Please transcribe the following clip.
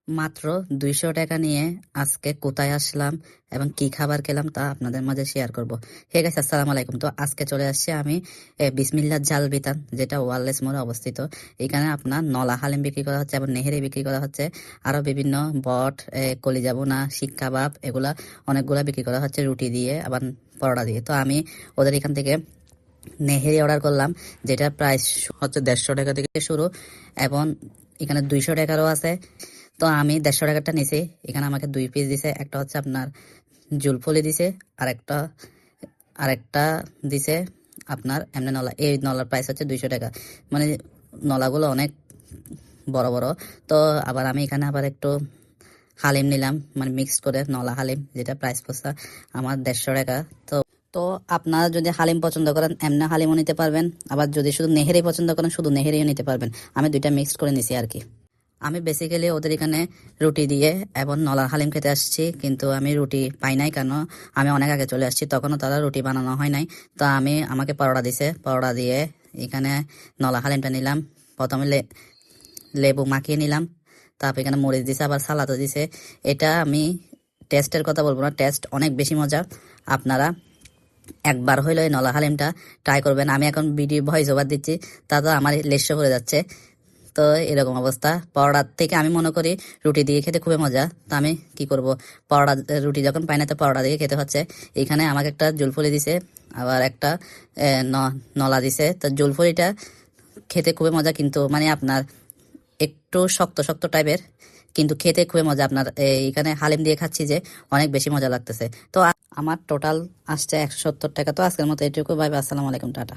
মাত্র 200 টাকা নিয়ে আজকে কোথায় আসলাম এবং কি খাবার খেলাম তা আপনাদের মাঝে শেয়ার করব। হে গাইস, আসসালামু আলাইকুম। তো আজকে চলে আসছি আমি বিসমিল্লাহ জাল বিতান, যেটা ওয়ারলেস মোড়ে অবস্থিত। এখানে আপনার নলা হালিম বিক্রি করা হচ্ছে এবং নেহেরি বিক্রি করা হচ্ছে, আরো বিভিন্ন বট, কলিজা বোনা, শিক কাবাব, এগুলা অনেকগুলা বিক্রি করা হচ্ছে রুটি দিয়ে আবার পরোটা দিয়ে। তো আমি ওদের এখান থেকে নেহেরি অর্ডার করলাম, যেটা প্রাইস হচ্ছে 150 টাকা থেকে শুরু এবং এখানে 200 টাকারও আছে। তো আমি 150 টাকারটা নিছি। এখানে আমাকে 2 পিস দিছে, একটা হচ্ছে আপনার জুলফলি দিছে, আরেকটা আরেকটা দিছে আপনার এমনি নলা। এই নলার প্রাইস হচ্ছে 200 টাকা। মানে নলাগুলো অনেক বড় বড়। তো আবার আমি এখানে আবার একটু হালিম নিলাম, মানে মিক্স করে নলা হালিম, যেটা প্রাইস পড়ছে আমার 150 টাকা। তো তো আপনারা যদি হালিম পছন্দ করেন এমনি হালিমও নিতে পারবেন, আবার যদি শুধু নেহেরি পছন্দ করেন শুধু নেহেরিও নিতে পারবেন। আমি দুইটা মিক্স করে নিছি আর কি। আমি বেসিক্যালি ওদের এখানে রুটি দিয়ে এবং নলার হালিম খেতে আসছি, কিন্তু আমি রুটি পাই নাই, কেন আমি অনেক আগে চলে আসছি, তখনও তারা রুটি বানানো হয় নাই। তো আমাকে পরোটা দিছে, পরোটা দিয়ে এখানে নলা হালিমটা নিলাম। প্রথমে লেবু মাখিয়ে নিলাম, তারপর এখানে মরিচ দিছে, আবার সালাদও দিছে। এটা আমি টেস্টের কথা বলবো না, টেস্ট অনেক বেশি মজা। আপনারা একবার হইলো এই নলা হালিমটা ট্রাই করবেন। আমি এখন ভিডিও ভয়েস ওভার দিচ্ছি, তা তো আমার লেস্য করে যাচ্ছে। তো এরকম অবস্থা। পরোটার থেকে আমি মনে করি রুটি দিয়ে খেতে খুবই মজা। তো আমি কি করব, পরোটা রুটি যখন পাই না তো পরোটা দিয়ে খেতে হচ্ছে। এখানে আমাকে একটা জুলফলি দিছে, আবার একটা নলা দিছে। তো জুলফলিটা খেতে খুবই মজা, কিন্তু মানে আপনার একটু শক্ত শক্ত টাইপের, কিন্তু খেতে খুবই মজা। আপনার এখানে হালিম দিয়ে খাচ্ছি যে অনেক বেশি মজা লাগতেছে। তো আমার টোটাল আসছে 170 টাকা। তো আজকের মতো এটুকু, ভাই, আসসালামু আলাইকুম, টাটা।